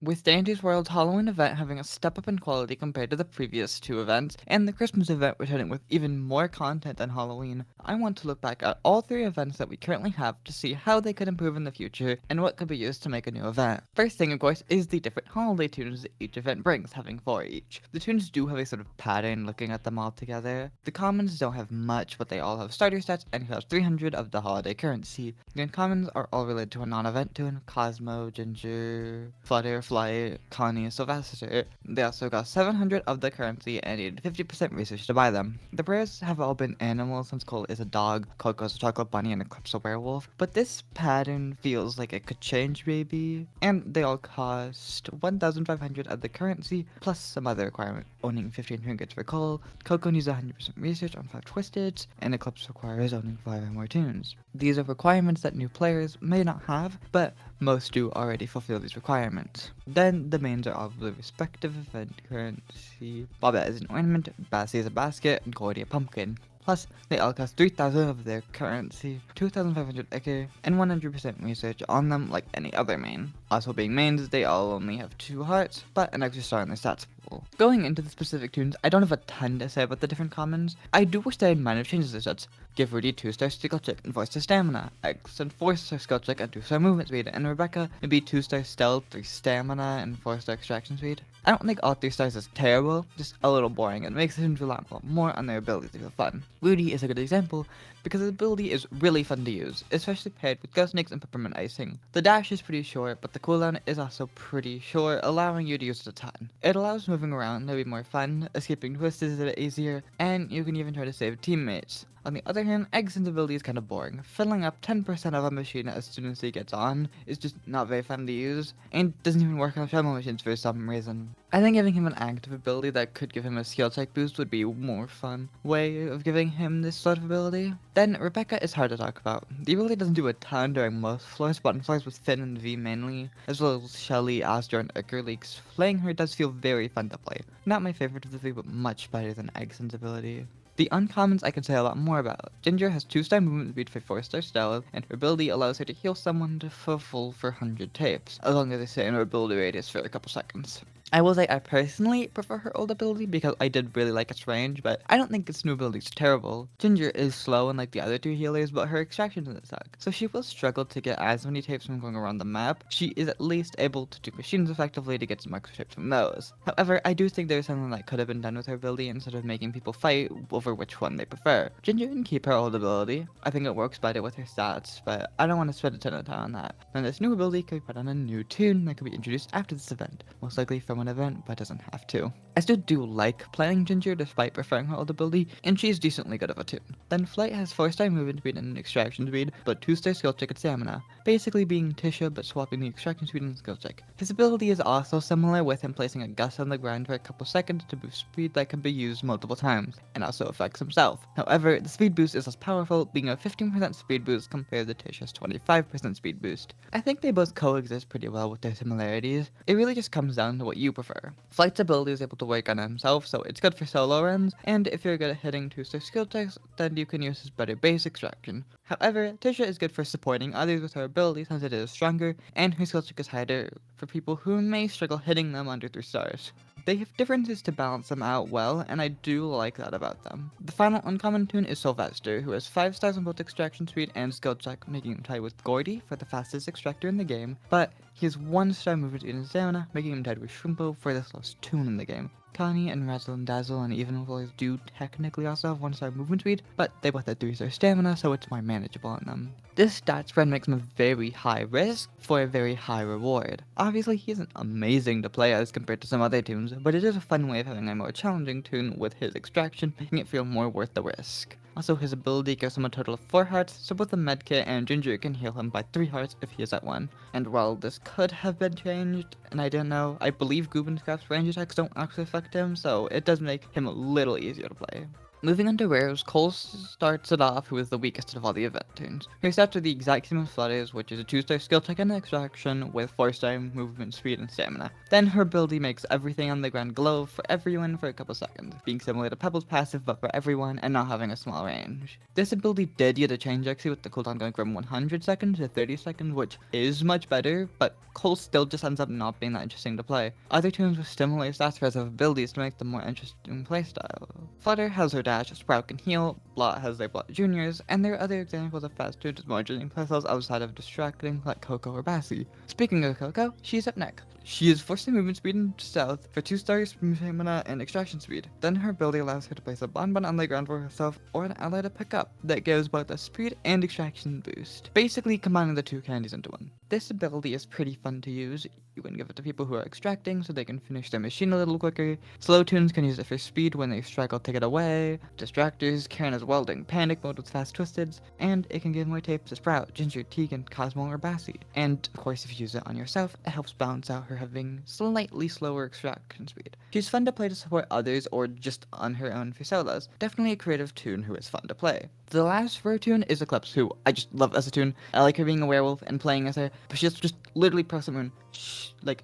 With Dandy's World's Halloween event having a step up in quality compared to the previous two events, and the Christmas event returning with even more content than Halloween, I want to look back at all three events that we currently have to see how they could improve in the future and what could be used to make a new event. First thing, of course, is the different holiday tunes that each event brings, having 4 each. The tunes do have a sort of pattern looking at them all together. The commons don't have much, but they all have starter sets and cost 300 of the holiday currency. The uncommons are all related to a non-event tune: Cosmo, Ginger, Flutter, Flyte, Connie, Soulvester. They also got 700 of the currency and needed 50% research to buy them. The rares have all been animals, since Cole is a dog, Coco's a chocolate bunny, and Eclipse a werewolf, but this pattern feels like it could change maybe. And they all cost 1,500 of the currency, plus some other requirement, owning 15 trinkets for Cole. Coco needs 100% research on 5 twisteds, and Eclipse requires owning 5 or more tunes. These are requirements that new players may not have, but most do already fulfill these requirements. Then the mains are all of the respective event currency. Bobette is an ornament, Bassie is a basket, and Gourdy a pumpkin. Plus, they all cost 3,000 of their currency, 2,500 Ecke, and 100% research on them like any other main. Also being mains, they all only have 2 hearts, but an extra star in their stats pool. Going into the specific tunes, I don't have a ton to say about the different commons. I do wish they had minor changes to sets. Give Rudie 2-star skill check and 4-star stamina, Eggson 4-star skill check and 2-star movement speed, and Ribecca maybe 2-star stealth, 3 stamina, and 4-star extraction speed. I don't think all 3 stars is terrible, just a little boring, and makes him rely more on their ability to feel fun. Rudie is a good example because his ability is really fun to use, especially paired with ghost snakes and peppermint icing. The dash is pretty short, but the cooldown is also pretty short, allowing you to use it a ton. It allows moving around to be more fun, escaping twists is a bit easier, and you can even try to save teammates. On the other hand, Eggson's ability is kind of boring. Filling up 10% of a machine as soon as he gets on is just not very fun to use, and doesn't even work on shovel machines for some reason. I think giving him an active ability that could give him a skill check boost would be a more fun way of giving him this sort of ability. Then, Ribecca is hard to talk about. The ability doesn't do a ton during most floors, but on floors with Finn and V mainly, as well as Shelly, Astor, and Eclipse, playing her does feel very fun to play. Not my favorite of the 3, but much better than Eggson's ability. The uncommons I can say a lot more about. Ginger has 2-star movement speed for 4-star stealth, and her ability allows her to heal someone to full for 100 tapes, as long as they stay in her ability radius for a couple seconds. I will say I personally prefer her old ability because I did really like its range, but I don't think its new ability is terrible. Ginger is slow unlike the other 2 healers, but her extraction doesn't suck, so she will struggle to get as many tapes from going around the map. She is at least able to do machines effectively to get some extra tapes from those. However, I do think there's something that could have been done with her ability instead of making people fight over which one they prefer. Ginger can keep her old ability. I think it works better with her stats, but I don't want to spend a ton of time on that. Then this new ability could be put on a new tune that could be introduced after this event, most likely from an event, but doesn't have to. I still do like playing Ginger despite preferring her old ability, and she's decently good of a tune. Then Flyte has 4-star movement speed and extraction speed, but 2-star skill check and stamina, basically being Tisha but swapping the extraction speed and skill check. His ability is also similar, with him placing a gust on the ground for a couple seconds to boost speed that can be used multiple times, and also affects himself. However, the speed boost is less powerful, being a 15% speed boost compared to Tisha's 25% speed boost. I think they both coexist pretty well with their similarities. It really just comes down to what you prefer. Flyte's ability is able to work on himself, so it's good for solo runs, and if you're good at hitting 2-star skill checks, then you can use his better base extraction. However, Tisha is good for supporting others with her ability since it is stronger, and her skill check is higher for people who may struggle hitting them under 3 stars. They have differences to balance them out well, and I do like that about them. The final uncommon tune is Soulvester, who has 5 stars on both extraction speed and skill check, making him tied with Gourdy for the fastest extractor in the game, but he has 1-star movement speed and stamina, making him tied with Shrimpo for the slowest tune in the game. Connie and Razzle and Dazzle and Even Boys do technically also have 1-star movement speed, but they both have 3-star stamina, so it's more manageable on them. This stat spread makes him a very high risk for a very high reward. Obviously, he isn't amazing to play as compared to some other tunes, but it is a fun way of having a more challenging tune with his extraction, making it feel more worth the risk. Also, his ability gives him a total of 4 hearts, so both the medkit and Ginger can heal him by 3 hearts if he is at 1. And while this could have been changed, and I don't know, I believe Goobenscraft's range attacks don't actually affect him, so it does make him a little easier to play. Moving on to rares, Cole starts it off with the weakest of all the event tunes. Her stats are the exact same as Flyte's, which is a 2-star skill check and extraction with 4-star movement speed and stamina. Then her ability makes everything on the ground glow for everyone for a couple seconds, being similar to Pebble's passive but for everyone and not having a small range. This ability did get a change actually, with the cooldown going from 100 seconds to 30 seconds, which is much better, but Cole still just ends up not being that interesting to play. Other tunes with similar stats for of abilities to make them more interesting playstyle. Flutter has her dash, Sprout can heal, Blot has their Blot Juniors, and there are other examples of fast tunes with more interesting playstyles outside of distracting like Coco or Bassie. Speaking of Coco, she's up next. She is 4-star movement speed and stealth for 2-star stamina and extraction speed. Then her ability allows her to place a bonbon on the ground for herself or an ally to pick up that gives both a speed and extraction boost, basically combining the two candies into one. This ability is pretty fun to use. You can give it to people who are extracting so they can finish their machine a little quicker. Slow tunes can use it for speed when they struggle to get away. Distractors can as well during panic mode with fast twisteds, and it can give more tapes to Sprout, Ginger, Tegan, Cosmo, or Bassie. And of course, if you use it on yourself, it helps balance out her having slightly slower extraction speed. She's fun to play to support others or just on her own for solos. Definitely a creative tune who is fun to play. The last rare tune is Eclipse, who I just love as a tune. I like her being a werewolf and playing as her, but she's just literally Crescent Moon.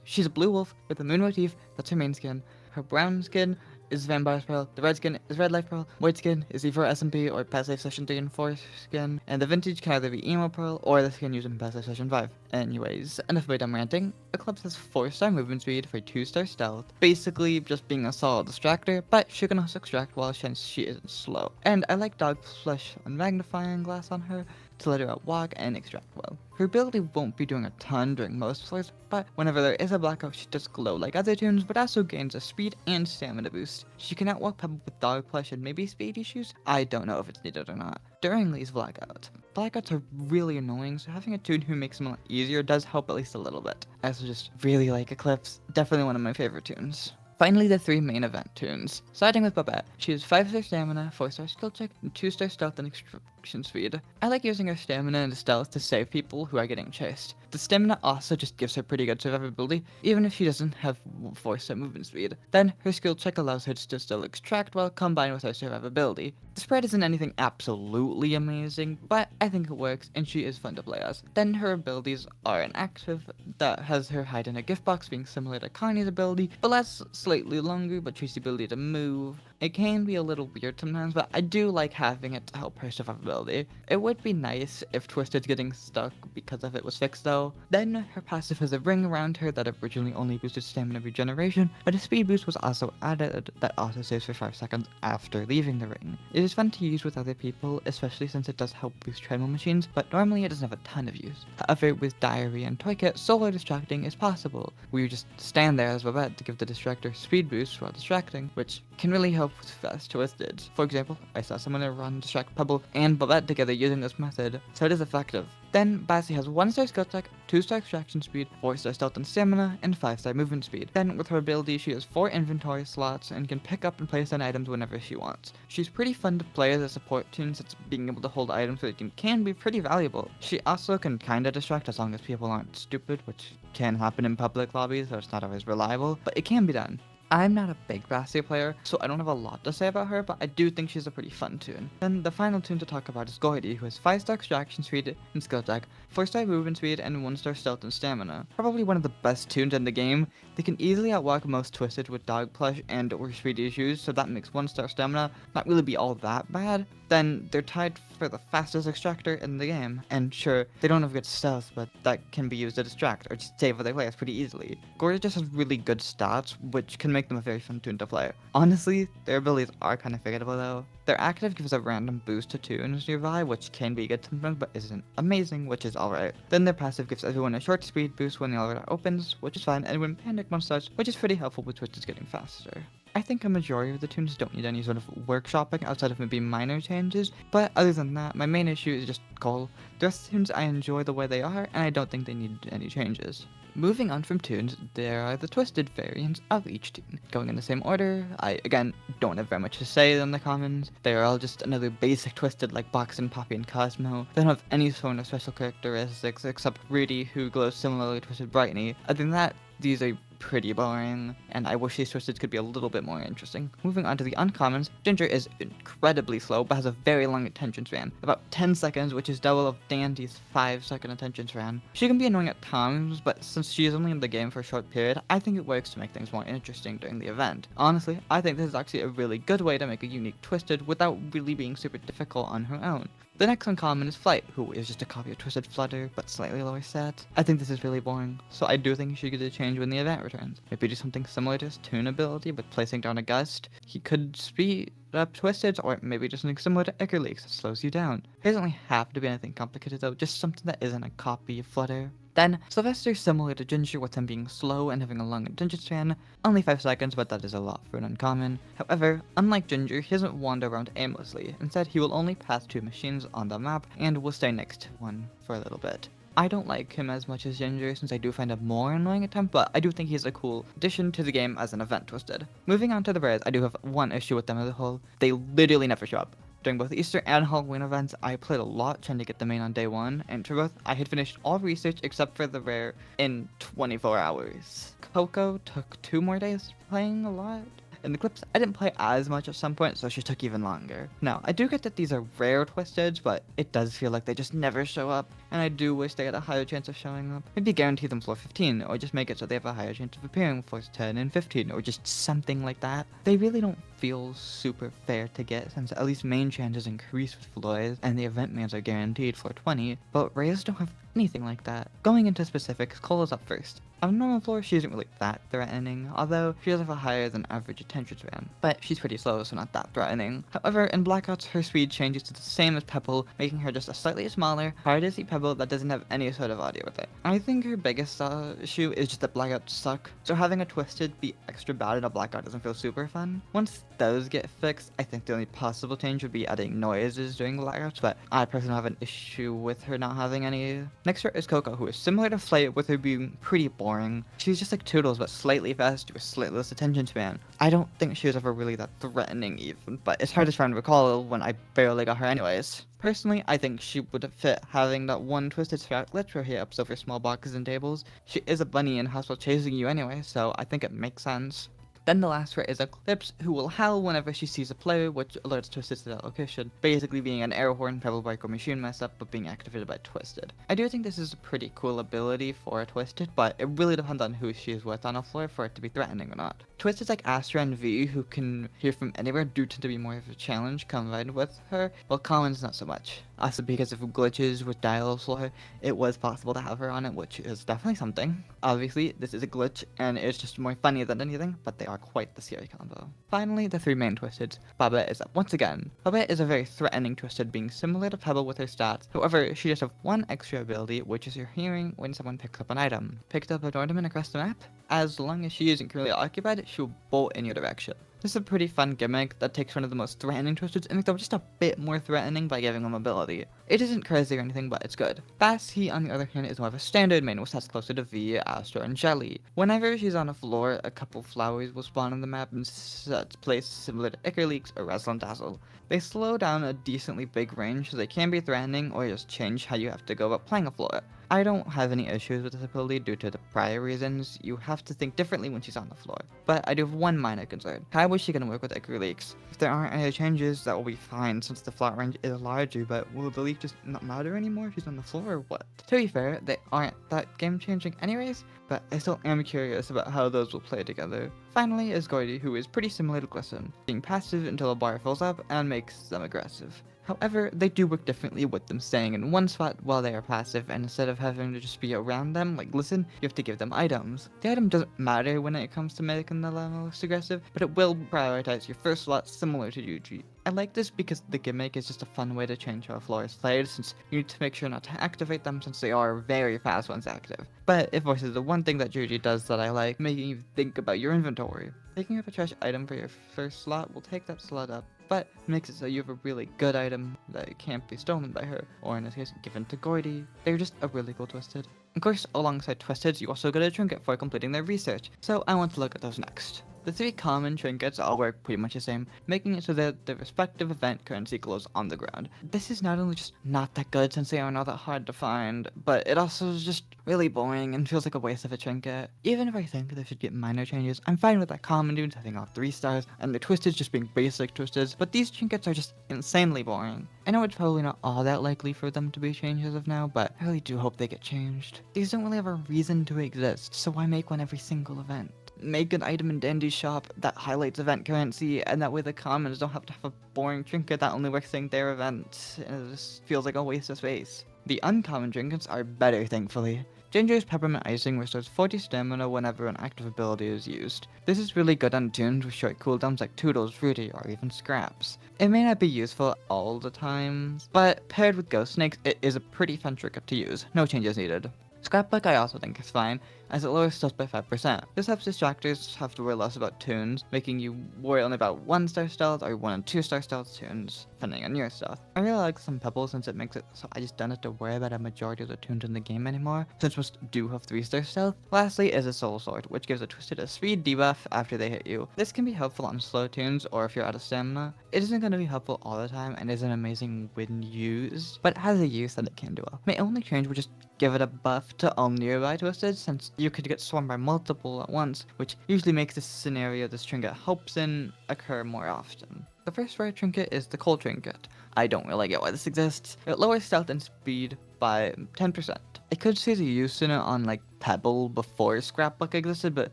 She's a blue wolf with a moon motif, that's her main skin. Her brown skin is Vampire's Pearl, the red skin is Red Life Pearl, white skin is either SMP or Passive Session 3 and 4 skin, and the vintage can either be Emo Pearl or the skin used in Passive Session 5. Anyways, enough about dumb ranting. Eclipse has 4-star movement speed for 2-star stealth, basically just being a solid distractor, but she can also extract while she isn't slow. And I like Dog Flesh and Magnifying Glass on her to let her outwalk and extract well. Her ability won't be doing a ton during most plays, but whenever there is a blackout, she does glow like other tunes, but also gains a speed and stamina boost. She can outwalk Pebble with Dog Flesh and maybe speed issues. I don't know if it's needed or not. During these blackouts are really annoying, so having a tune who makes them a lot easier does help at least a little bit. I also just really like Eclipse, definitely one of my favorite tunes. Finally, the 3 main event tunes. Starting with Bobette. She has 5-star stamina, 4-star skill check, and 2-star stealth and extraction speed. I like using her stamina and stealth to save people who are getting chased. The stamina also just gives her pretty good survivability, even if she doesn't have 4-star movement speed. Then, her skill check allows her to still extract well combined with her survivability. The spread isn't anything absolutely amazing, but I think it works, and she is fun to play as. Then her abilities are an active that has her hide in a gift box being similar to Connie's ability, but less slightly longer, but she's the ability to move. It can be a little weird sometimes, but I do like having it to help her survivability. It would be nice if Twisted's getting stuck because of it was fixed though. Then her passive has a ring around her that originally only boosted stamina regeneration, but a speed boost was also added that also saves for 5 seconds after leaving the ring. It is fun to use with other people, especially since it does help boost treadmill machines, but normally it doesn't have a ton of use. However, with Diary and Trinket, solo distracting is possible, where you just stand there as Bobette to give the distractor speed boost while distracting, which can really help with fast twisteds. For example, I saw someone run distract Pebble and Bobette together using this method, so it is effective. Then Bassie has 1-star skill check, 2-star extraction speed, 4-star stealth and stamina, and 5-star movement speed. Then with her ability she has 4 inventory slots and can pick up and place down items whenever she wants. She's pretty fun to play as a support tune since being able to hold items for the team can be pretty valuable. She also can kinda distract as long as people aren't stupid, which can happen in public lobbies, so it's not always reliable, but it can be done. I'm not a big Bassie player, so I don't have a lot to say about her, but I do think she's a pretty fun tune. Then the final tune to talk about is Gourdy, who has 5-star extraction speed and skill check, 4-star movement speed, and 1-star stealth and stamina. Probably one of the best tunes in the game. They can easily outwalk most Twisted with dog plush and or speed issues, so that makes 1-star stamina not really be all that bad. Then they're tied for the fastest extractor in the game, and sure, they don't have good stealth, but that can be used to distract or just save other players pretty easily. Gourdy just has really good stats, which can make them a very fun tune to play. Honestly, their abilities are kind of forgettable though. Their active gives a random boost to tunes nearby, which can be good sometimes, but isn't amazing, which is alright. Then their passive gives everyone a short speed boost when the elevator opens, which is fine, and when panic mode starts, which is pretty helpful with Twitches getting faster. I think a majority of the tunes don't need any sort of workshopping outside of maybe minor changes, but other than that, my main issue is just Cole. The rest of the tunes I enjoy the way they are, and I don't think they need any changes. Moving on from tunes, there are the twisted variants of each tune. Going in the same order, I, again, don't have very much to say in the commons. They are all just another basic twisted like Boxin, Poppy, and Cosmo. They don't have any sort of special characteristics except Rudie, who glows similarly to Twisted Brightney. Other than that, these are pretty boring, and I wish these Twisteds could be a little bit more interesting. Moving on to the uncommons, Ginger is incredibly slow, but has a very long attention span, about 10 seconds, which is double of Dandy's 5-second attention span. She can be annoying at times, but since she is only in the game for a short period, I think it works to make things more interesting during the event. Honestly, I think this is actually a really good way to make a unique Twisted without really being super difficult on her own. The next uncommon is Flyte, who is just a copy of Twisted Flutter, but slightly lower stats. I think this is really boring, so I do think he should get a change when the event returns. Maybe do something similar to his Toon ability, with placing down a gust. He could speed up Twisteds, or maybe just something similar to Eclipse that slows you down. It doesn't really have to be anything complicated though, just something that isn't a copy of Flutter. Then, Soulvester similar to Ginger with him being slow and having a long attention span, only 5 seconds, but that is a lot for an uncommon. However, unlike Ginger, he doesn't wander around aimlessly. Instead, he will only pass 2 machines on the map and will stay next to one for a little bit. I don't like him as much as Ginger since I do find him more annoying at times, but I do think he's a cool addition to the game as an event Twisted. Moving on to the rares, I do have one issue with them as a whole. They literally never show up. During both Easter and Halloween events, I played a lot trying to get the main on day 1, and for both, I had finished all research except for the rare in 24 hours. Coco took 2 more days playing a lot. In Eclipse, I didn't play as much at some point, so she took even longer. Now, I do get that these are rare Twisteds, but it does feel like they just never show up, and I do wish they had a higher chance of showing up. Maybe guarantee them floor 15, or just make it so they have a higher chance of appearing floors 10 and 15, or just something like that. They really don't feel super fair to get, since at least main chances increase with floors, and the event mans are guaranteed floor 20, but rares don't have anything like that. Going into specifics, Cole is up first. On normal floor, she isn't really that threatening, although she does have a higher than average attention span, but she's pretty slow, so not that threatening. However, in Blackouts, her speed changes to the same as Pebble, making her just a slightly smaller, harder to see Pebble that doesn't have any sort of audio with it. I think her biggest issue is just that Blackouts suck, so having a Twisted be extra bad in a Blackout doesn't feel super fun. Once those get fixed, I think the only possible change would be adding noises during Blackouts, but I personally have an issue with her not having any. Next is Coco, who is similar to Flyte with her being pretty boring. She's just like Toodles, but slightly faster with slightly less attention span. I don't think she was ever really that threatening even, but it's hard to try and recall when I barely got her anyways. Personally, I think she would fit having that one Twisted Strat Letro hit up over small boxes and tables. She is a bunny in hospital chasing you anyway, so I think it makes sense. Then the last rare is Eclipse, who will howl whenever she sees a player, which alerts Twisted to that location, basically being an air horn, pebble bike, or machine mess up, but being activated by Twisted. I do think this is a pretty cool ability for a Twisted, but it really depends on who she is with on a floor for it to be threatening or not. Twisteds like Astra and V, who can hear from anywhere, do tend to be more of a challenge combined with her, while commons not so much. Also because of glitches with Dial floor, it was possible to have her on it, which is definitely something. Obviously, this is a glitch, and it's just more funny than anything, but they are quite the scary combo. Finally, the 3 main Twisteds. Bobette is up once again. Bobette is a very threatening Twisted, being similar to Pebble with her stats. However, she does have one extra ability, which is her hearing when someone picks up an item. Picked up an ornament across the map? As long as she isn't currently occupied, she'll bolt in your direction. This is a pretty fun gimmick that takes one of the most threatening Twisteds and makes them just a bit more threatening by giving them ability. It isn't crazy or anything, but it's good. Bassie, on the other hand, is more of a standard main with stats closer to V, Astro, and Jelly. Whenever she's on a floor, a couple flowers will spawn on the map in sets placed similar to Eclipse or Razzle and Dazzle. They slow down a decently big range, so they can be threatening or just change how you have to go about playing a floor. I don't have any issues with this ability due to the prior reasons. You have to think differently when she's on the floor. But I do have one minor concern. How is she going to work with Eclipse? If there aren't any changes, that will be fine since the flat range is larger, but will the leak just not matter anymore if she's on the floor or what? To be fair, they aren't that game changing anyways, but I still am curious about how those will play together. Finally is Gourdy, who is pretty similar to Glisten, being passive until a bar fills up and makes them aggressive. However, they do work differently with them staying in one spot while they are passive, and instead of having to just be around them like Glisten, you have to give them items. The item doesn't matter when it comes to making them the most aggressive, but it will prioritize your first slot similar to Yuji. I like this because the gimmick is just a fun way to change how a floor is played, since you need to make sure not to activate them since they are very fast once active. But it voices the one thing that Judy does that I like, making you think about your inventory. Picking up a trash item for your first slot will take that slot up, but makes it so you have a really good item that can't be stolen by her, or in this case, given to Gourdy. They're just a really cool Twisted. Of course, alongside Twisteds, you also get a Trinket for completing their research, so I want to look at those next. The 3 common trinkets all work pretty much the same, making it so that the respective event currency glows on the ground. This is not only just not that good since they are not that hard to find, but it also is just really boring and feels like a waste of a trinket. Even if I think they should get minor changes, I'm fine with the common dudes having all 3 stars and the twisteds just being basic twisteds, but these trinkets are just insanely boring. I know it's probably not all that likely for them to be changed as of now, but I really do hope they get changed. These don't really have a reason to exist, so why make one every single event? Make an item in Dandy's shop that highlights event currency, and that way the commons don't have to have a boring trinket that only works in their event. It just feels like a waste of space. The uncommon trinkets are better, thankfully. Ginger's Peppermint Icing restores 40 stamina whenever an active ability is used. This is really good on tunes with short cooldowns like Toodles, Rudie, or even Scraps. It may not be useful all the time, but paired with Ghost Snakes, it is a pretty fun trinket to use. No changes needed. Scrapbook I also think is fine, as it lowers stealth by 5%. This helps distractors have to worry less about tunes, making you worry only about 1-star stealth or 1 and 2-star stealth tunes, depending on your stealth. I really like some pebbles since it makes it so I just don't have to worry about a majority of the tunes in the game anymore, since most do have 3-star stealth. Lastly is a soul sword, which gives a twisted a speed debuff after they hit you. This can be helpful on slow tunes or if you're out of stamina. It isn't going to be helpful all the time and isn't amazing when used, but it has a use that it can do well. My only change would just give it a buff to all nearby twisted, since you could get swarmed by multiple at once, which usually makes this scenario this trinket helps in occur more often. The first rare trinket is the coal trinket. I don't really get why this exists. It lowers stealth and speed by 10%. I could see the use in it on like Pebble before Scrapbook existed, but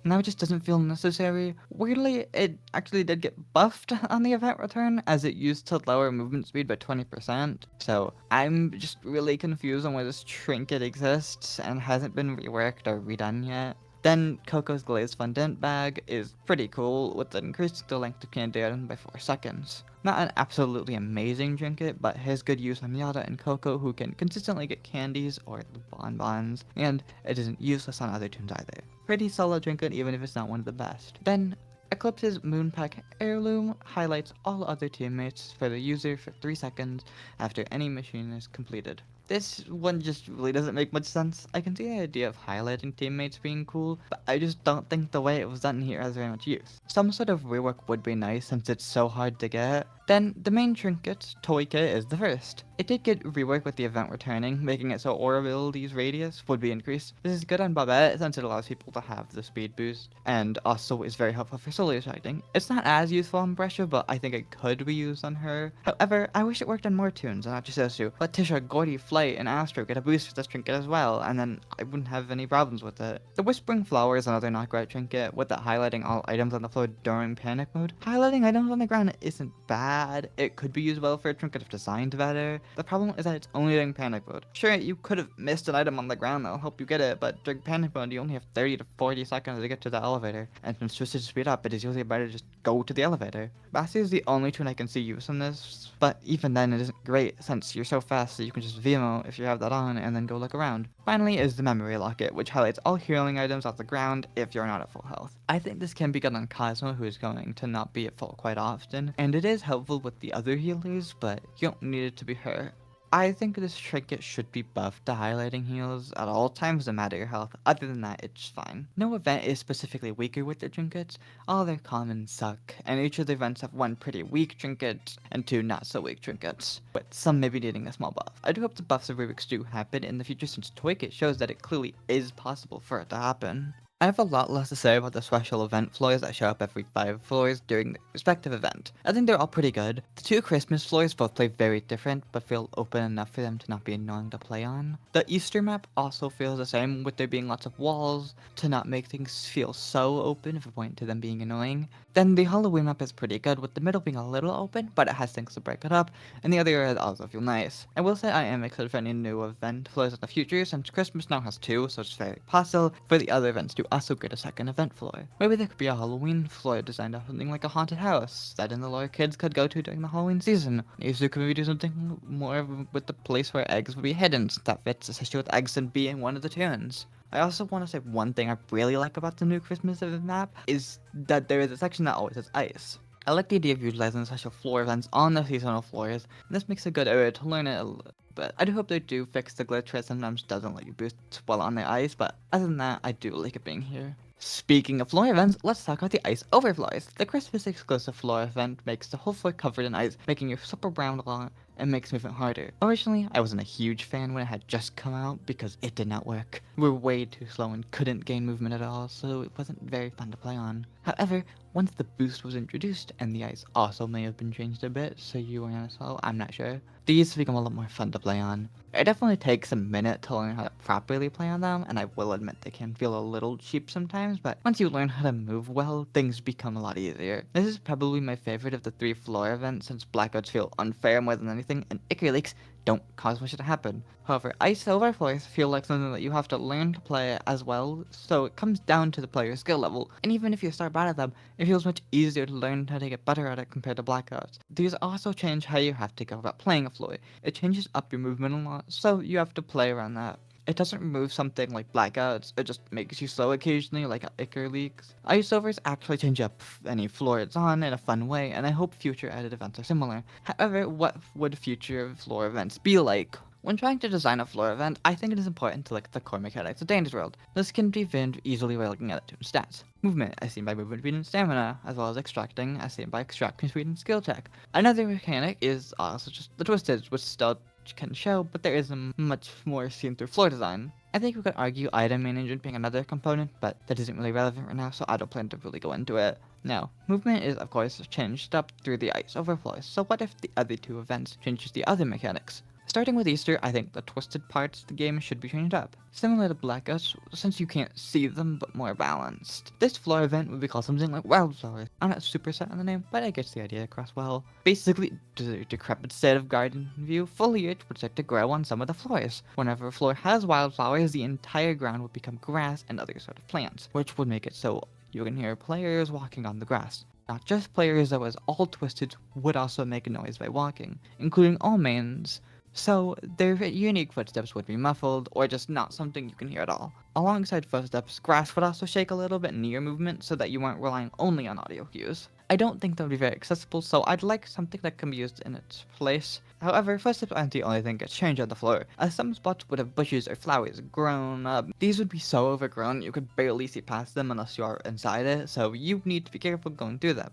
now it just doesn't feel necessary. Weirdly, it actually did get buffed on the event return, as it used to lower movement speed by 20%. So I'm just really confused on why this trinket exists and hasn't been reworked or redone yet. Then Coco's Glazed Fondant Bag is pretty cool, with increasing the length of candy item by 4 seconds. Not an absolutely amazing trinket, but has good use on Yada and Coco, who can consistently get candies or the bonbons, and it isn't useless on other tunes either. Pretty solid trinket even if it's not one of the best. Then Eclipse's Moonpack Heirloom highlights all other teammates for the user for 3 seconds after any mission is completed. This one just really doesn't make much sense. I can see the idea of highlighting teammates being cool, but I just don't think the way it was done here has very much use. Some sort of rework would be nice since it's so hard to get. Then the main trinket, Toy Kit, is the first. It did get rework with the event returning, making it so aura abilities radius would be increased. This is good on Bobette since it allows people to have the speed boost, and also is very helpful for solo attracting. It's not as useful on Brescia, but I think it could be used on her. However, I wish it worked on more tunes, and not just those two. Let Tisha, Gourdy, Flyte, and Astro get a boost for this trinket as well, and then I wouldn't have any problems with it. The Whispering Flower is another knockout trinket, with it highlighting all items on the floor during panic mode. Highlighting items on the ground isn't bad. It could be used well for a trinket if designed better. The problem is that it's only during panic mode. Sure, you could have missed an item on the ground that'll help you get it, but during panic mode you only have 30 to 40 seconds to get to the elevator, and since twisted to speed up, it is usually better to just go to the elevator. Bassie is the only tune I can see use in this, but even then it isn't great since you're so fast that you can just VMO if you have that on and then go look around. Finally is the Memory Locket, which highlights all healing items off the ground if you're not at full health. I think this can be good on Cosmo, who is going to not be at full quite often, and it is helpful with the other healers, but you don't need it to be her. I think this trinket should be buffed to highlighting heals at all times no matter your health. Other than that, it's fine. No event is specifically weaker with their trinkets. All their commons suck, and each of the events have 1 pretty weak trinket and 2 not so weak trinkets, with some maybe needing a small buff. I do hope the buffs of Rubik's do happen in the future, since Toykit shows that it clearly is possible for it to happen. I have a lot less to say about the special event floors that show up every 5 floors during the respective event. I think they're all pretty good. The 2 Christmas floors both play very different, but feel open enough for them to not be annoying to play on. The Easter map also feels the same, with there being lots of walls to not make things feel so open if a point to them being annoying. Then the Halloween map is pretty good, with the middle being a little open, but it has things to break it up, and the other areas also feel nice. I will say I am excited for any new event floors in the future, since Christmas now has 2, so it's very possible for the other events to also get a second event floor. Maybe there could be a Halloween floor designed as something like a haunted house that in the lore kids could go to during the Halloween season. Maybe there could maybe do something more with the place where eggs would be hidden, since that fits especially with Eggson being one of the tunes. I also want to say one thing I really like about the new Christmas event map is that there is a section that always has ice. I like the idea of utilizing special floor events on the seasonal floors, and this makes a good area to learn it a little. But I do hope they do fix the glitch where it sometimes doesn't let you boost while on the ice, but other than that, I do like it being here. Speaking of floor events, let's talk about the ice overflows. The Christmas exclusive floor event makes the whole floor covered in ice, making your super brown a lot and makes movement harder. Originally, I wasn't a huge fan when it had just come out because it did not work. We were way too slow and couldn't gain movement at all, so it wasn't very fun to play on. However, once the boost was introduced, and the ice also may have been changed a bit, so you weren't as slow, I'm not sure, these become a lot more fun to play on. It definitely takes a minute to learn how to properly play on them, and I will admit they can feel a little cheap sometimes, but once you learn how to move well, things become a lot easier. This is probably my favorite of the 3 floor events since blackouts feel unfair more than anything, and Eclipse don't cause much to happen. However, ice overflows feel like something that you have to learn to play as well, so it comes down to the player's skill level, and even if you start bad at them, it feels much easier to learn how to get better at it compared to blackouts. These also change how you have to go about playing a floor. It changes up your movement a lot, so you have to play around that. It doesn't remove something like blackouts, it just makes you slow occasionally like Icar leaks. Ice overs actually change up any floor it's on in a fun way, and I hope future added events are similar. However, what would future floor events be like? When trying to design a floor event, I think it is important to look at the core mechanics of Danger's World. This can be found easily by looking at the Toon stats. Movement, as seen by movement speed and stamina, as well as extracting, as seen by extraction speed and skill check. Another mechanic is also just the twisted, which still can show, but there is a much more seen through floor design. I think we could argue item management being another component, but that isn't really relevant right now, so I don't plan to really go into it. Now, movement is of course changed up through the ice overflows, so what if the other 2 events changes the other mechanics? Starting with Easter, I think the twisted parts of the game should be changed up. Similar to blackouts, since you can't see them, but more balanced. This floor event would be called something like Wildflowers. I'm not super set on the name, but I guess the idea across well. Basically, the decrepit state of garden view, foliage would start to grow on some of the floors. Whenever a floor has wildflowers, the entire ground would become grass and other sort of plants, which would make it so you can hear players walking on the grass. Not just players that was all twisted would also make a noise by walking, including all mains. So, their unique footsteps would be muffled, or just not something you can hear at all. Alongside footsteps, grass would also shake a little bit near movement so that you weren't relying only on audio cues. I don't think that would be very accessible, so I'd like something that can be used in its place. However, footsteps aren't the only thing that change on the floor, as some spots would have bushes or flowers grown up. These would be so overgrown you could barely see past them unless you are inside it, so you need to be careful going through them.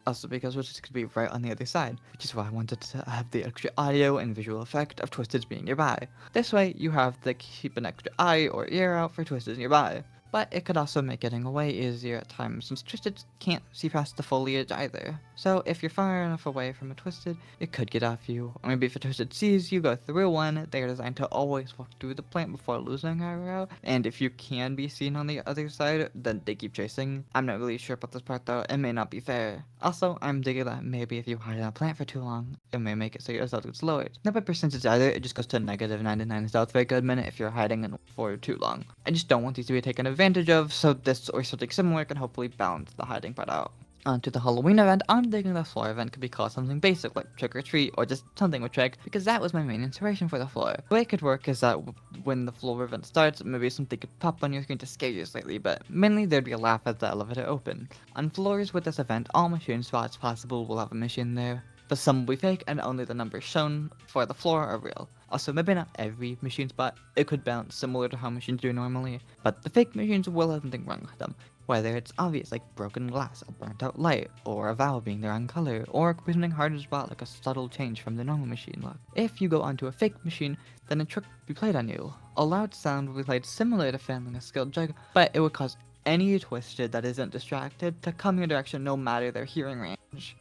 Also because Twisted could be right on the other side, which is why I wanted to have the extra audio and visual effect of Twisted being nearby. This way, you have to keep an extra eye or ear out for Twisted nearby. But it could also make getting away easier at times, since Twisted can't see past the foliage either. So if you're far enough away from a Twisted, it could get off you. Or maybe if a Twisted sees you go through one, they are designed to always walk through the plant before losing our route. And if you can be seen on the other side, then they keep chasing. I'm not really sure about this part though, it may not be fair. Also, I'm digging that maybe if you hide in a plant for too long, it may make it so your stealth gets lowered. Not by percentage either, it just goes to negative 99 stealth for a good minute if you're hiding in for too long. I just don't want these to be taken advantage of, so this or something similar can hopefully balance the hiding part out. On to the Halloween event, I'm thinking the floor event could be called something basic like trick or treat or just something with trick, because that was my main inspiration for the floor. The way it could work is that when the floor event starts, maybe something could pop on your screen to scare you slightly, but mainly there'd be a laugh as the elevator opened. On floors with this event, all machine spots possible will have a machine there, but some will be fake and only the numbers shown for the floor are real. Also, maybe not every machine spot, it could bounce similar to how machines do normally, but the fake machines will have something wrong with them. Whether it's obvious like broken glass, a burnt out light, or a valve being the wrong color, or it could be something hard to spot like a subtle change from the normal machine look. If you go onto a fake machine, then a trick will be played on you. A loud sound will be played similar to failing a skilled jug, but it would cause any Twisted that isn't distracted to come your direction no matter their hearing range.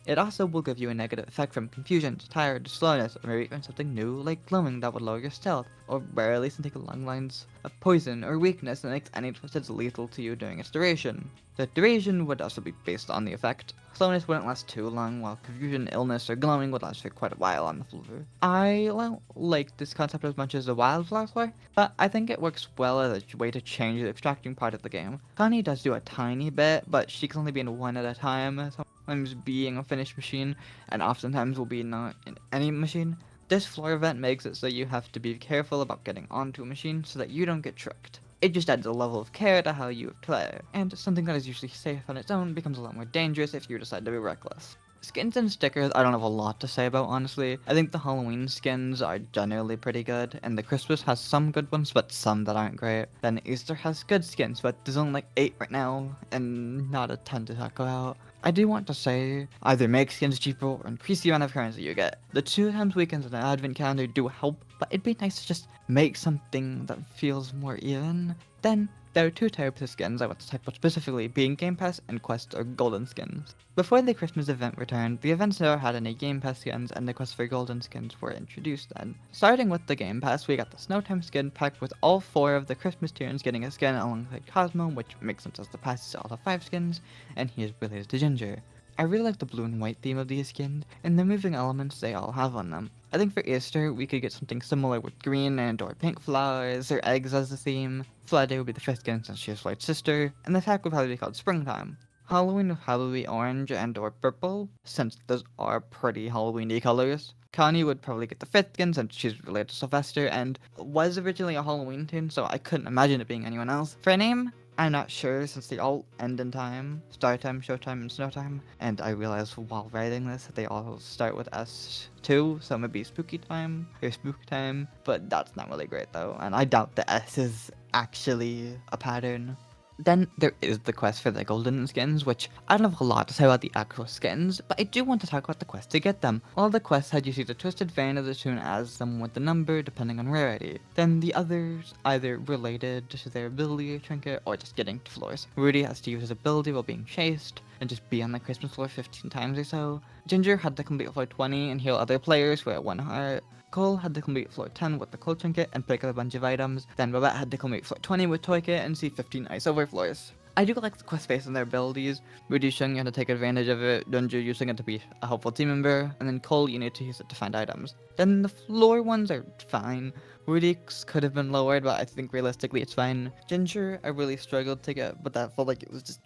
It also will give you a negative effect from confusion, tired, slowness, or maybe even something new like glowing that would lower your stealth, or rarely something along lines of poison or weakness that makes any Twisted lethal to you during its duration. The duration would also be based on the effect. Slowness wouldn't last too long, while confusion, illness, or glowing would last for quite a while on the floor. I don't like this concept as much as the wildflower, but I think it works well as a way to change the extracting part of the game. Connie does do a tiny bit, but she can only be in one at a time, sometimes being a finished machine, and oftentimes will be not in any machine. This floor event makes it so you have to be careful about getting onto a machine so that you don't get tricked. It just adds a level of care to how you play, and something that is usually safe on its own becomes a lot more dangerous if you decide to be reckless. Skins and stickers, I don't have a lot to say about, honestly. I think the Halloween skins are generally pretty good, and the Christmas has some good ones, but some that aren't great. Then Easter has good skins, but there's only like 8 right now, and not a ton to talk about. I do want to say, either make skins cheaper or increase the amount of currency you get. The 2 times weekends in the advent calendar do help, but it'd be nice to just make something that feels more even. Then, there are 2 types of skins I want to talk about specifically, being Game Pass and Quest or Golden skins. Before the Christmas event returned, the events never had any Game Pass skins, and the Quest for Golden skins were introduced then. Starting with the Game Pass, we got the Snowtime skin pack with all 4 of the Christmas tunes getting a skin alongside Cosmo, which makes sense as the pass is all the 5 skins, and he is related to Ginger. I really like the blue and white theme of these skins, and the moving elements they all have on them. I think for Easter, we could get something similar with green and or pink flowers, or eggs as the theme. Flyte would be the 5th skin since she is Flyte's sister, and the pack would probably be called Springtime. Halloween would probably be orange and or purple, since those are pretty Halloween-y colors. Connie would probably get the 5th skin since she's related to Soulvester and was originally a Halloween tune, so I couldn't imagine it being anyone else. For a name, I'm not sure since they all end in time. Star time, showtime, and snowtime. And I realized while writing this that they all start with S too, so maybe spooky time or spook time. But that's not really great though, and I doubt the S is actually a pattern. Then there is the quest for the golden skins, which I don't have a lot to say about the actual skins, but I do want to talk about the quest to get them. All the quests had you see the twisted variant of the tune as them with the number depending on rarity. Then the others either related to their ability or trinket or just getting to floors. Rudie has to use his ability while being chased and just be on the Christmas floor 15 times or so. Ginger had to complete floor 20 and heal other players for 1 heart. Cole had to complete floor 10 with the Cold Trinket and pick up a bunch of items. Then Bobette had to complete floor 20 with Toy Kit and see 15 ice over floors. I do like the quest based on their abilities. Rudie showing you how to take advantage of it, Ginger using it to be a helpful team member, and then Cole you need to use it to find items. Then the floor ones are fine. Rudie's could have been lowered, but I think realistically it's fine. Ginger, I really struggled to get, but that felt like it was just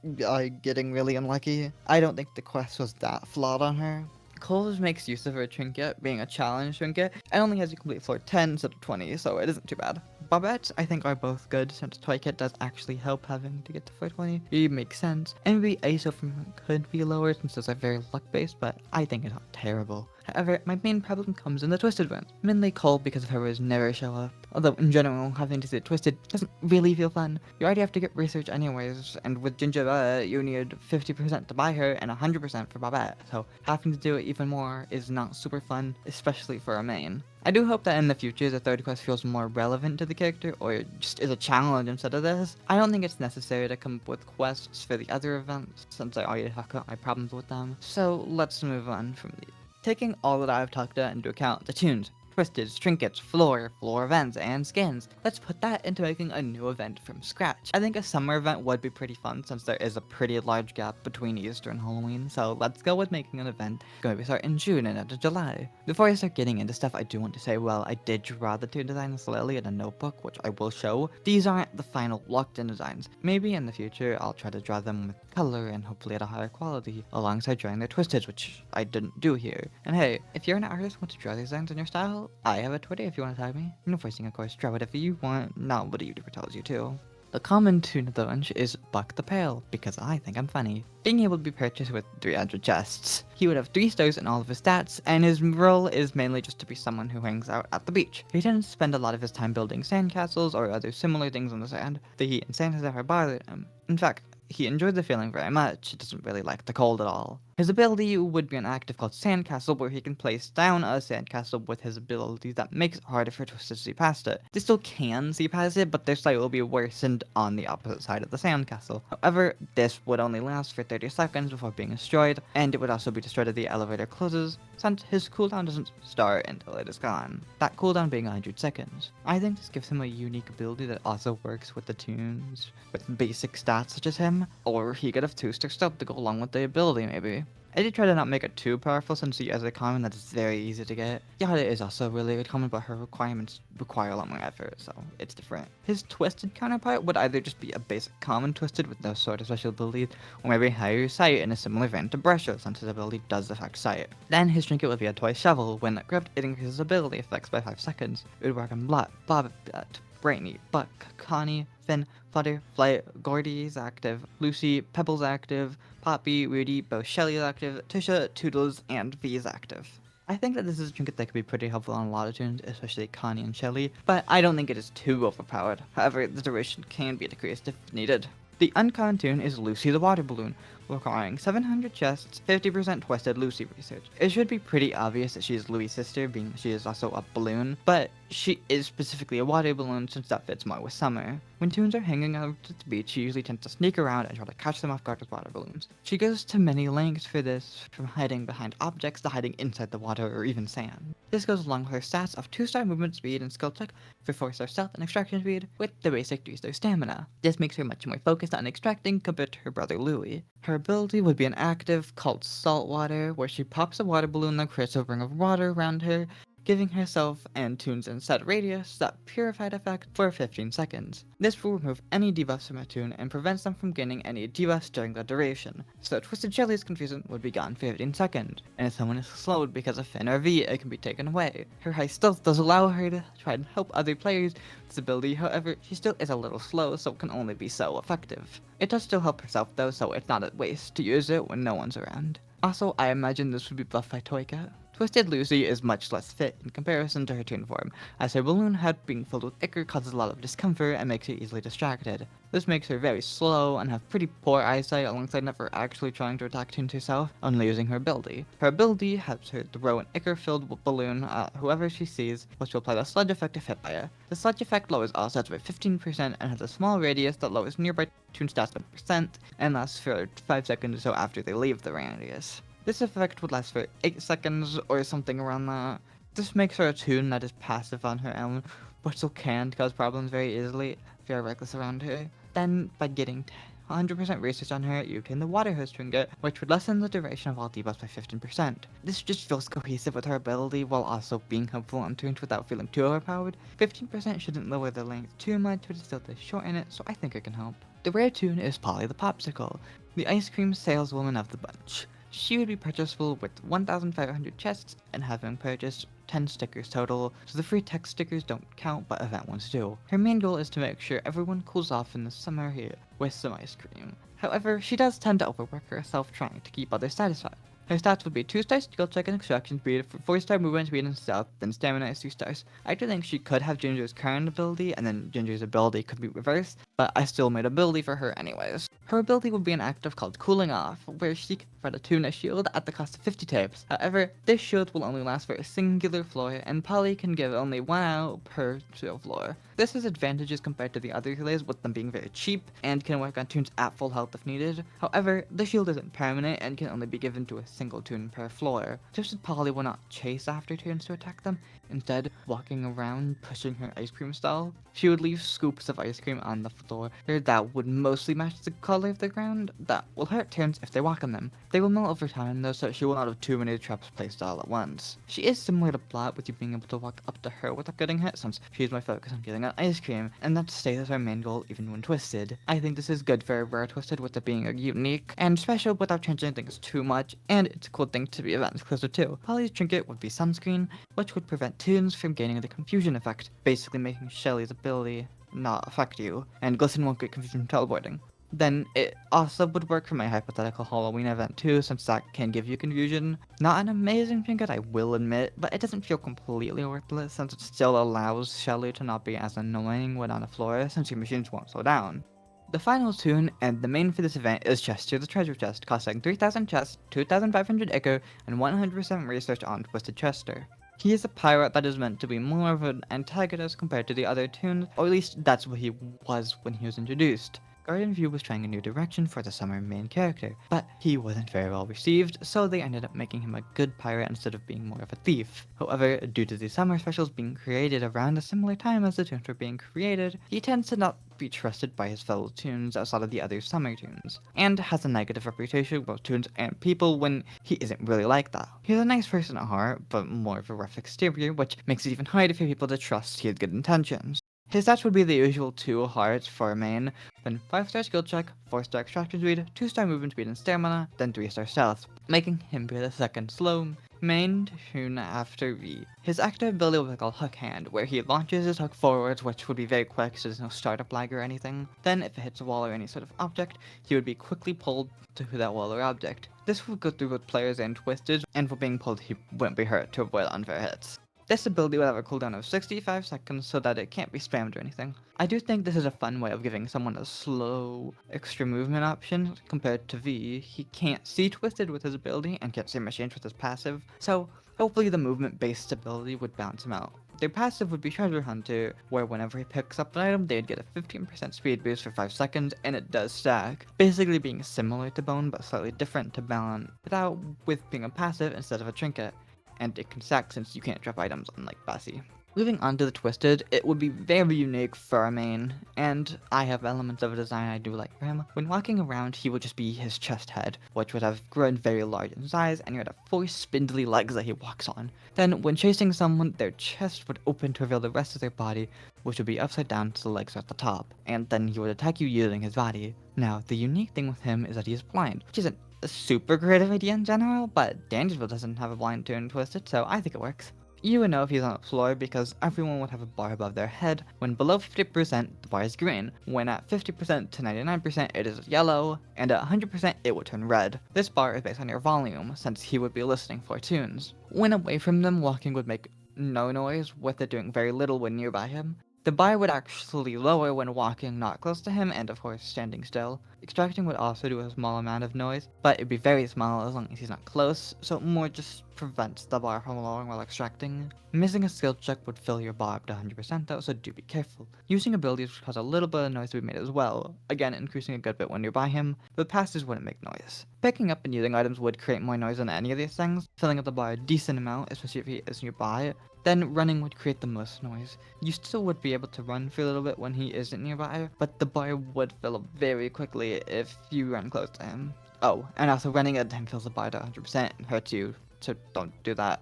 getting really unlucky. I don't think the quest was that flawed on her. Cole's makes use of her trinket, being a challenge trinket, and only has you complete floor 10 instead of 20, so it isn't too bad. Bobette, I think, are both good, since Toy Kit does actually help having to get to floor 20. It makes sense. And maybe ISO from him could be lower, since those are very luck-based, but I think it's not terrible. However, my main problem comes in the Twisted ones. Mainly Cole because of her was never show up. Although, in general, having to see it Twisted doesn't really feel fun. You already have to get research anyways, and with Ginger, you need 50% to buy her and 100% for Bobette, so having to do it even more is not super fun, especially for a main. I do hope that in the future the third quest feels more relevant to the character, or just is a challenge instead of this. I don't think it's necessary to come up with quests for the other events, since I already have got my problems with them. So let's move on from these. Taking all that I've talked about into account, the tunes, Twisted, Trinkets, floor events, and skins. Let's put that into making a new event from scratch. I think a summer event would be pretty fun since there is a pretty large gap between Easter and Halloween, so let's go with making an event going to start in June and into July. Before I start getting into stuff, I do want to say, well, I did draw the 2 designs slowly in a notebook, which I will show. These aren't the final locked-in designs. Maybe in the future, I'll try to draw them with color and hopefully at a higher quality, alongside drawing their Twisted, which I didn't do here. And hey, if you're an artist who wants to draw these designs in your style, I have a Twitter if you want to tag me. No forcing, of course. Draw whatever you want, not what a YouTuber tells you to. The common tune of the bunch is Buck the Pale, because I think I'm funny. Being able to be purchased with 300 chests. He would have 3 stars in all of his stats, and his role is mainly just to be someone who hangs out at the beach. He tends to spend a lot of his time building sandcastles or other similar things on the sand. The heat and sand has never bothered him. In fact, he enjoys the feeling very much. He doesn't really like the cold at all. His ability would be an active called Sandcastle, where he can place down a sandcastle with his ability that makes it harder for Twisted to see past it. They still can see past it, but their sight will be worsened on the opposite side of the sandcastle. However, this would only last for 30 seconds before being destroyed, and it would also be destroyed as the elevator closes, since his cooldown doesn't start until it is gone. That cooldown being 100 seconds. I think this gives him a unique ability that also works with the tunes, with basic stats such as him, or he could have 2-star stealth to go along with the ability maybe. I did try to not make it too powerful since he has a common that is very easy to get. Yada is also a really good common, but her requirements require a lot more effort, so it's different. His Twisted counterpart would either just be a basic common Twisted with no sort of special ability, or maybe higher sight in a similar vein to Brusher since his ability does affect sight. Then his Trinket would be a toy shovel. When gripped, it increases ability effects by 5 seconds. It would work on Bobette, Brainy, Buck, Connie, Finn, Flutter, Flyte, Gourdy is active, Lucy, Pebble's active, Poppy, Rudie, both Shelly is active, Tisha, Toodles, and V is active. I think that this is a trinket that could be pretty helpful on a lot of tunes, especially Connie and Shelly, but I don't think it is too overpowered. However, the duration can be decreased if needed. The uncommon tune is Lucy the Water Balloon, requiring 700 chests, 50% twisted Lucy research. It should be pretty obvious that she is Louie's sister, being she is also a balloon, but she is specifically a water balloon since that fits more with Summer. When tunes are hanging out at the beach, she usually tends to sneak around and try to catch them off guard with water balloons. She goes to many lengths for this, from hiding behind objects to hiding inside the water or even sand. This goes along with her stats of 2-star movement speed and skill check for 4-star stealth and extraction speed with the basic 3-star stamina. This makes her much more focused on extracting compared to her brother Louie. Her ability would be an active called Saltwater, where she pops a water balloon that creates a ring of water around her, giving herself and tunes in set radius that purified effect for 15 seconds. This will remove any debuffs from a tune and prevents them from gaining any debuffs during the duration, so Twisted Shelly's confusion would be gone for 15 seconds, and if someone is slowed because of Finn or V, it can be taken away. Her high stealth does allow her to try and help other players with this ability, however, she still is a little slow, so it can only be so effective. It does still help herself though, so it's not a waste to use it when no one's around. Also, I imagine this would be buffed by Toy Cat. Twisted Lucy is much less fit in comparison to her tune form, as her balloon head being filled with ichor causes a lot of discomfort and makes her easily distracted. This makes her very slow and have pretty poor eyesight alongside never actually trying to attack tunes herself, only using her ability. Her ability helps her throw an ichor-filled balloon at whoever she sees, which will apply the sludge effect if hit by it. The sludge effect lowers all stats by 15% and has a small radius that lowers nearby tune stats by percent and lasts for 5 seconds or so after they leave the radius. This effect would last for 8 seconds or something around that. This makes her a tune that is passive on her own, but still can cause problems very easily if you're reckless around her. Then, by getting 100% research on her, you obtain the Water Hose Trinket, which would lessen the duration of all debuffs by 15%. This just feels cohesive with her ability while also being helpful on turns without feeling too overpowered. 15% shouldn't lower the length too much, but it still does shorten it, so I think it can help. The rare tune is Polly the Popsicle, the ice cream saleswoman of the bunch. She would be purchasable with 1,500 chests and having purchased 10 stickers total, so the free text stickers don't count but event ones do. Her main goal is to make sure everyone cools off in the summer here with some ice cream. However, she does tend to overwork herself trying to keep others satisfied. Her stats would be 2-star skill check and extraction speed, 4-star movement speed and stealth, then stamina is 2 stars. I do think she could have Ginger's current ability, and then Ginger's ability could be reversed, but I still made ability for her anyways. Her ability would be an active called Cooling Off, where she can provide a tune a shield at the cost of 50 tapes. However, this shield will only last for a singular floor, and Polly can give only 1 out per floor. This has advantages compared to the other relays, with them being very cheap, and can work on tunes at full health if needed. However, the shield isn't permanent, and can only be given to a single tune per floor. Twisted Polly will not chase after tunes to attack them, instead walking around pushing her ice cream stall. She would leave scoops of ice cream on the floor that would mostly match the color of the ground that will hurt tunes if they walk on them. They will melt over time though, so she will not have too many traps placed all at once. She is similar to Blot, with you being able to walk up to her without getting hit, since she's more focused on getting that ice cream, and that stays as her main goal even when twisted. I think this is good for a rare twisted, with it being unique and special without changing things too much, and it's a cool thing to be event exclusive too. Polly's trinket would be sunscreen, which would prevent tunes from gaining the confusion effect, basically making Shelly's ability not affect you, and Glisten won't get confused from teleporting. Then it also would work for my hypothetical Halloween event too, since that can give you confusion. Not an amazing trinket, I will admit, but it doesn't feel completely worthless since it still allows Shelly to not be as annoying when on the floor, since your machines won't slow down. The final tune, and the main for this event, is Chester the Treasure Chest, costing 3,000 chests, 2,500 echo, and 100% research on Twisted Chester. He is a pirate that is meant to be more of an antagonist compared to the other tunes, or at least that's what he was when he was introduced. Guardian View was trying a new direction for the summer main character, but he wasn't very well received, so they ended up making him a good pirate instead of being more of a thief. However, due to the summer specials being created around a similar time as the tunes were being created, he tends to not be trusted by his fellow tunes outside of the other summer tunes, and has a negative reputation with tunes and people when he isn't really like that. He's a nice person at heart, but more of a rough exterior, which makes it even harder for people to trust he has good intentions. His stats would be the usual 2 hearts for main, then 5-star skill check, 4-star extraction speed, 2-star movement speed and stamina, then 3-star stealth, making him be the second slow main Toon after V. His active ability would be called Hook Hand, where he launches his hook forwards, which would be very quick so there's no startup lag or anything. Then if it hits a wall or any sort of object, he would be quickly pulled to that wall or object. This would go through both players and Twisted, and for being pulled he wouldn't be hurt to avoid unfair hits. This ability would have a cooldown of 65 seconds so that it can't be spammed or anything. I do think this is a fun way of giving someone a slow extra movement option compared to V. He can't see Twisted with his ability and can't see Machines with his passive, so hopefully the movement based ability would balance him out. Their passive would be Treasure Hunter, where whenever he picks up an item, they'd get a 15% speed boost for 5 seconds, and it does stack, basically being similar to Bone but slightly different to balance it out with being a passive instead of a Trinket. And it can stack since you can't drop items unlike Bassie. Moving on to the Twisted, it would be very unique for a main, and I have elements of a design I do like for him. When walking around, he would just be his chest head, which would have grown very large in size, and he would have 4 spindly legs that he walks on. Then, when chasing someone, their chest would open to reveal the rest of their body, which would be upside down so the legs are at the top, and then he would attack you using his body. Now, the unique thing with him is that he is blind, which isn't a super creative idea in general, but Dangerville doesn't have a blind Toon Twisted, so I think it works. You would know if he's on the floor because everyone would have a bar above their head. When below 50%, the bar is green. When at 50% to 99%, it is yellow, and at 100%, it would turn red. This bar is based on your volume, since he would be listening for tunes. When away from them, walking would make no noise, with it doing very little when nearby him. The bar would actually lower when walking not close to him, and of course standing still. Extracting would also do a small amount of noise, but it'd be very small as long as he's not close, so it more just prevents the bar from lowering while extracting. Missing a skill check would fill your bar up to 100% though, so do be careful. Using abilities would cause a little bit of noise to be made as well, again increasing a good bit when you're by him, but passes wouldn't make noise. Picking up and using items would create more noise than any of these things, filling up the bar a decent amount, especially if he is nearby. Then running would create the most noise. You still would be able to run for a little bit when he isn't nearby, but the bar would fill up very quickly if you run close to him. Oh, and also running at him fills the bar to 100% and hurts you, so don't do that.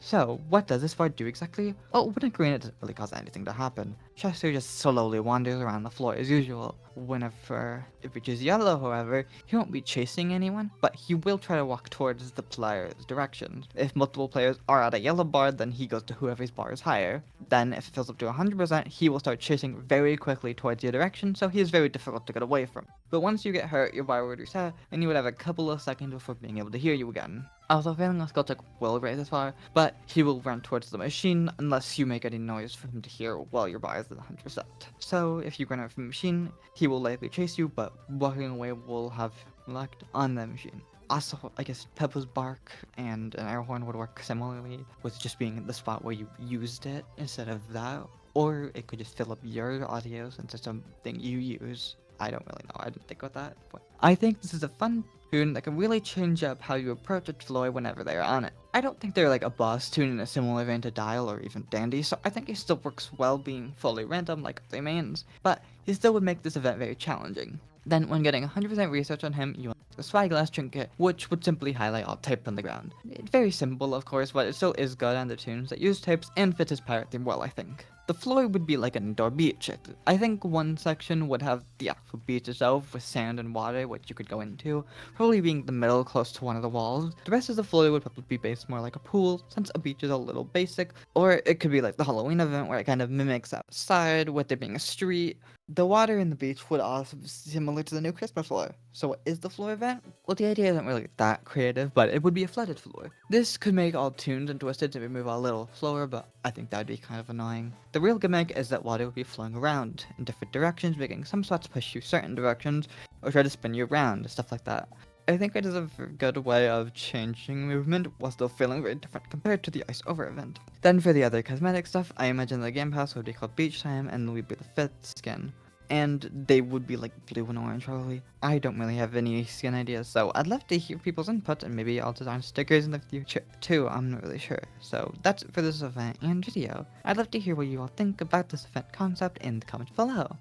So, what does this bar do exactly? Well, when it green, it doesn't really cause anything to happen. Chester just slowly wanders around the floor as usual. Whenever it reaches yellow, however, he won't be chasing anyone, but he will try to walk towards the player's direction. If multiple players are at a yellow bar, then he goes to whoever's bar is higher. Then, if it fills up to 100%, he will start chasing very quickly towards your direction, so he is very difficult to get away from. But once you get hurt, your bar would reset, and you would have a couple of seconds before being able to hear you again. Also, failing a skill check will raise his bar, but he will run towards the machine unless you make any noise for him to hear while your bar is at 100%. So, if you run out from the machine, he will likely chase you, but walking away will have locked on the machine. Also, I guess Pebbles Bark and an air horn would work similarly, with just being the spot where you used it instead of that. Or it could just fill up your audio since it's something you use. I don't really know, I didn't think about that. But I think this is a fun Toon that can really change up how you approach a Floy whenever they are on it. I don't think they're like a boss Toon in a similar vein to Dial or even Dandy, so I think he still works well being fully random like their mains, but he still would make this event very challenging. Then, when getting 100% research on him, you unlock the Spyglass Trinket, which would simply highlight all type on the ground. It's very simple, of course, but it still is good on the Toons that use types and fit his pirate theme well, I think. The floor would be like an indoor beach. I think one section would have the actual beach itself with sand and water, which you could go into, probably being the middle close to one of the walls. The rest of the floor would probably be based more like a pool, since a beach is a little basic, or it could be like the Halloween event where it kind of mimics outside with there being a street. The water in the beach would also be similar to the new Christmas floor. So what is the floor event? Well, the idea isn't really that creative, but it would be a flooded floor. This could make all Toons and Twisted to move a little slower, but I think that would be kind of annoying. The real gimmick is that water would be flowing around in different directions, making some spots push you certain directions, or try to spin you around, stuff like that. I think it is a good way of changing movement while still feeling very different compared to the Ice Over event. Then for the other cosmetic stuff, I imagine the game pass would be called Beach Time and would be the 5th skin. And they would be like blue and orange probably. I don't really have any skin ideas, so I'd love to hear people's input and maybe I'll design stickers in the future too, I'm not really sure. So that's it for this event and video. I'd love to hear what you all think about this event concept in the comments below.